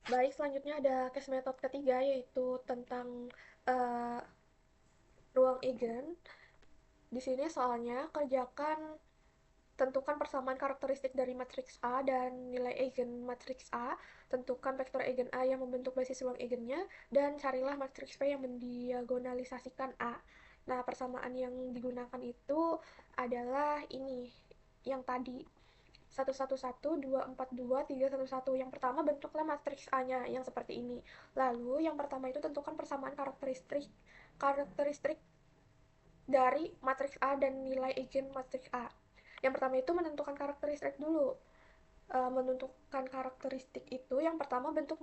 Baik, selanjutnya ada case method ketiga, yaitu tentang eh, ruang eigen. Di sini soalnya kerjakan tentukan persamaan karakteristik dari matriks A dan nilai eigen matriks A. Tentukan vektor eigen A yang membentuk basis ruang eigennya, dan carilah matriks P yang mendiagonalisasikan A. Nah, persamaan yang digunakan itu adalah ini, yang tadi. 1 1 1 2 4 2 3 1 1. Yang pertama, bentuklah matriks A-nya yang seperti ini. Lalu yang pertama itu tentukan persamaan karakteristik karakteristik dari matriks A dan nilai eigen matriks A. Yang pertama itu menentukan karakteristik dulu. Menentukan karakteristik itu yang pertama bentuk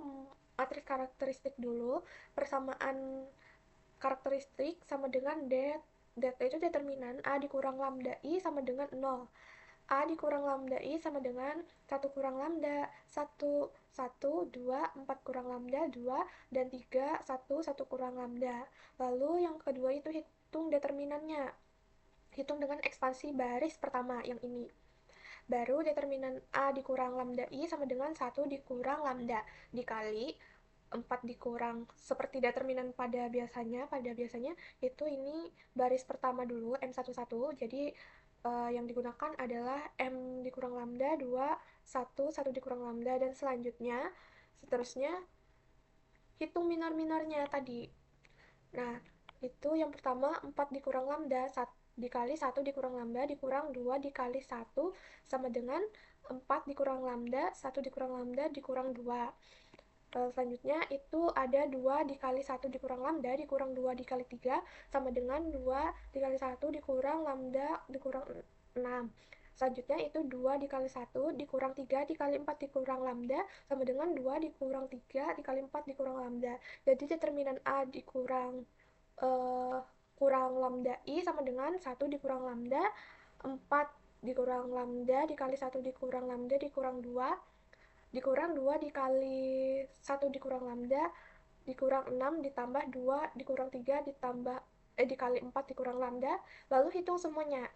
matriks karakteristik dulu. Persamaan karakteristik sama dengan det itu determinan A dikurang lambda I sama dengan 0. A dikurang lambda I sama dengan 1 kurang lambda 1, 1, 2, 4 kurang lambda 2, dan 3, 1, 1 kurang lambda. Lalu yang kedua itu hitung determinannya. Hitung dengan ekspansi baris pertama yang ini. Baru determinan A dikurang lambda I sama dengan 1 dikurang lambda dikali 4 dikurang, seperti determinan pada biasanya itu ini baris pertama dulu M11. Jadi yang digunakan adalah M dikurang lambda 2, 1, 1 dikurang lambda, dan seterusnya hitung minor-minornya tadi. Nah, itu yang pertama 4 dikurang lambda dikali 1 dikurang lambda dikurang 2 dikali 1 sama dengan 4 dikurang lambda, 1 dikurang lambda dikurang 2. Selanjutnya itu ada 2 dikali 1 dikurang lambda dikurang 2 dikali 3 sama dengan 2 dikali 1 dikurang lambda dikurang 6. Selanjutnya itu 2 dikali 1 dikurang 3 dikali 4 dikurang lambda sama dengan 2 dikurang 3 dikali 4 dikurang lambda. Jadi determinan A dikurang eh, kurang lambda I sama dengan 1 dikurang lambda 4 dikurang lambda dikali 1 dikurang lambda dikurang 2 dikurang 2 dikali 1 dikurang lambda dikurang 6 ditambah 2 dikurang 3 ditambah dikali 4 dikurang lambda. Lalu hitung semuanya.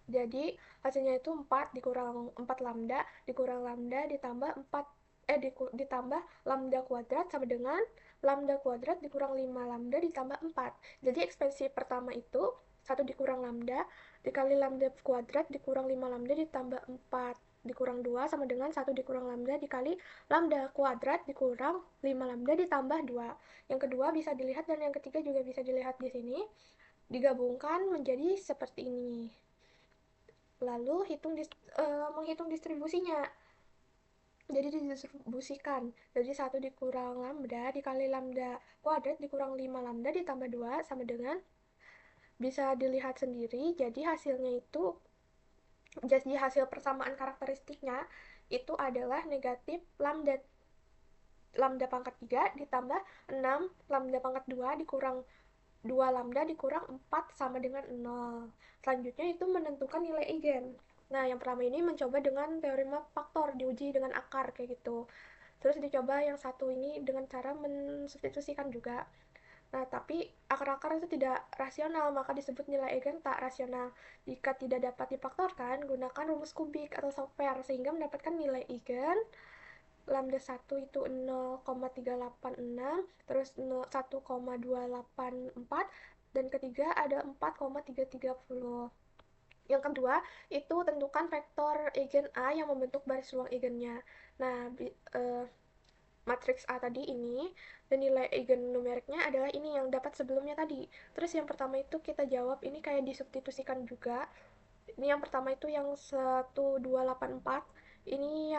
Jadi hasilnya itu 4 dikurang 4 lambda dikurang lambda ditambah 4 ditambah lambda kuadrat sama dengan lambda kuadrat dikurang 5 lambda ditambah 4. Jadi ekspansi pertama itu 1 dikurang lambda dikali lambda kuadrat dikurang 5 lambda ditambah 4 dikurang 2 sama dengan 1 dikurang lambda dikali lambda kuadrat dikurang 5 lambda ditambah 2. Yang kedua bisa dilihat dan yang ketiga juga bisa dilihat di sini. Digabungkan menjadi seperti ini. Lalu menghitung distribusinya. Jadi didistribusikan. Jadi 1 dikurang lambda dikali lambda kuadrat dikurang 5 lambda ditambah 2 sama dengan, bisa dilihat sendiri, jadi hasil persamaan karakteristiknya itu adalah negatif lambda lambda pangkat 3 ditambah 6 lambda pangkat 2 dikurang 2 lambda dikurang 4 sama dengan 0. Selanjutnya itu menentukan nilai eigen. Nah, yang pertama ini mencoba dengan teorema faktor, diuji dengan akar kayak gitu. Terus dicoba yang satu ini dengan cara mensubstitusikan juga. Nah, tapi akar-akar itu tidak rasional, maka disebut nilai eigen tak rasional. Jika tidak dapat difaktorkan, gunakan rumus kubik atau Sopper sehingga mendapatkan nilai eigen lambda 1 itu 0,386, terus 1,284, dan ketiga ada 4,330. Yang kedua, itu tentukan vektor eigen A yang membentuk baris ruang eigennya. Nah, matriks A tadi ini, dan nilai eigen numeriknya adalah ini yang dapat sebelumnya tadi. Terus yang pertama itu kita jawab, ini kayak disubstitusikan juga. Ini yang pertama itu yang 1284, ini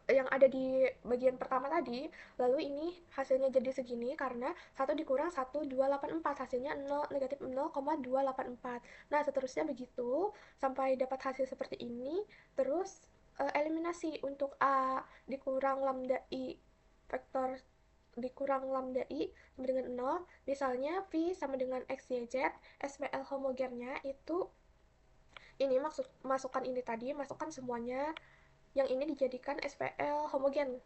yang ada di bagian pertama tadi. Lalu ini hasilnya jadi segini karena 1 dikurang 1284 hasilnya 0, negatif 0,284. Nah, seterusnya begitu sampai dapat hasil seperti ini. Terus eliminasi untuk A dikurang lambda I, vektor dikurang lambda I sama dengan 0. Misalnya V sama dengan XYZ, SPL homogennya itu ini, masukkan ini tadi, masukkan semuanya. Yang ini dijadikan SPL homogen.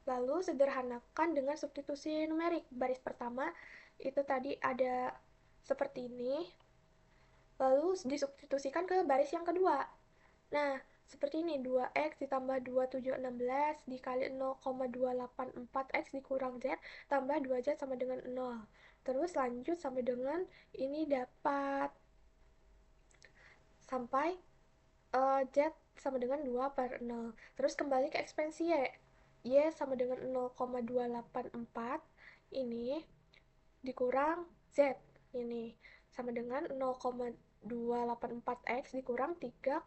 Lalu sederhanakan dengan substitusi numerik. Baris pertama itu tadi ada seperti ini. Lalu disubstitusikan ke baris yang kedua. Nah, seperti ini, 2x ditambah 2716 dikali 0,284x dikurang z tambah 2z sama dengan 0. Terus lanjut sampai dengan ini dapat sampai z sama dengan 2 per 0. Terus kembali ke ekspansi y. Y sama dengan 0,284 ini dikurang z ini sama dengan 0,284x dikurang 3,872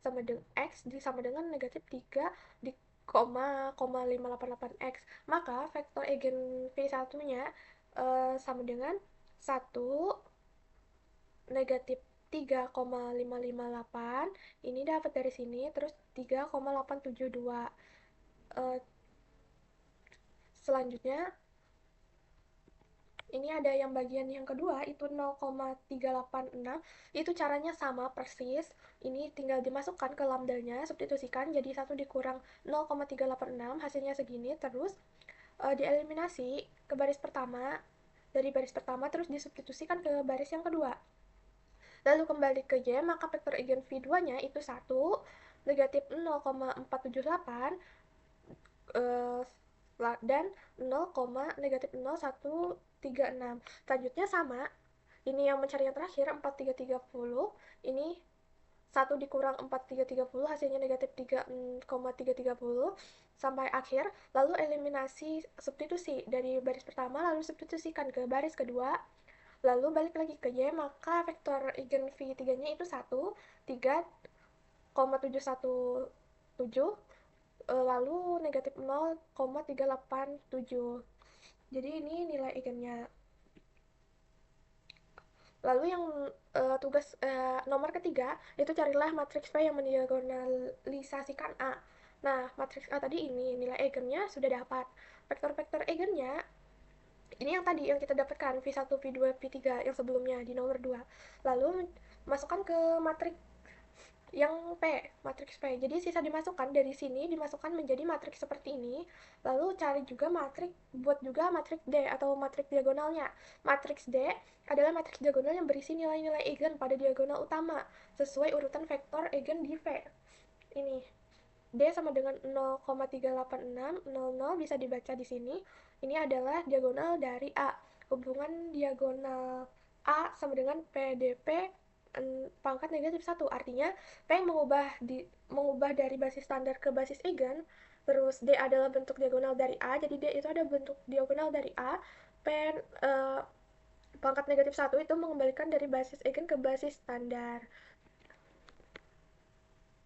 sama dengan x sama dengan negatif 3 di 588x. Maka vektor eigen V1 nya sama dengan 1 negatif 3,558 ini dapat dari sini, terus 3,872. Selanjutnya ini ada yang bagian yang kedua itu 0,386, itu caranya sama persis, ini tinggal dimasukkan ke lambdanya, substitusikan jadi 1 dikurang 0,386 hasilnya segini, terus dieliminasi ke baris pertama, dari baris pertama terus disubstitusikan ke baris yang kedua, lalu kembali ke Y, maka vektor eigen V2 nya itu 1 negatif 0,478 dan 0, negatif 0,136. Selanjutnya sama, ini yang mencari yang terakhir 4330, ini 1 dikurang 4330 hasilnya negatif 3,330 sampai akhir, lalu eliminasi substitusi dari baris pertama lalu substitusikan ke baris kedua, lalu balik lagi ke Y, maka vektor eigen V3 nya itu 1 3,717 lalu negatif 0,387. Jadi ini nilai eigennya. Lalu yang tugas nomor ketiga itu carilah matriks P yang mendiagonalisasikan A. Nah, matriks A tadi ini nilai eigennya sudah dapat. Vektor-vektor eigennya ini yang tadi yang kita dapatkan V1, V2, V3 yang sebelumnya di nomor 2. Lalu masukkan ke matriks yang P, matriks P. Jadi sisa dimasukkan dari sini dimasukkan menjadi matriks seperti ini. Lalu cari juga matriks, buat juga matriks D atau matriks diagonalnya. Matriks D adalah matriks diagonal yang berisi nilai-nilai eigen pada diagonal utama sesuai urutan vektor eigen di V. Ini D sama dengan 0,386, 00 bisa dibaca di sini. Ini adalah diagonal dari A. Hubungan diagonal A sama dengan PDP pangkat negatif 1. Artinya P mengubah dari basis standar ke basis eigen. Terus D adalah bentuk diagonal dari A. Jadi D itu ada bentuk diagonal dari A. P pangkat negatif 1 itu mengembalikan dari basis eigen ke basis standar.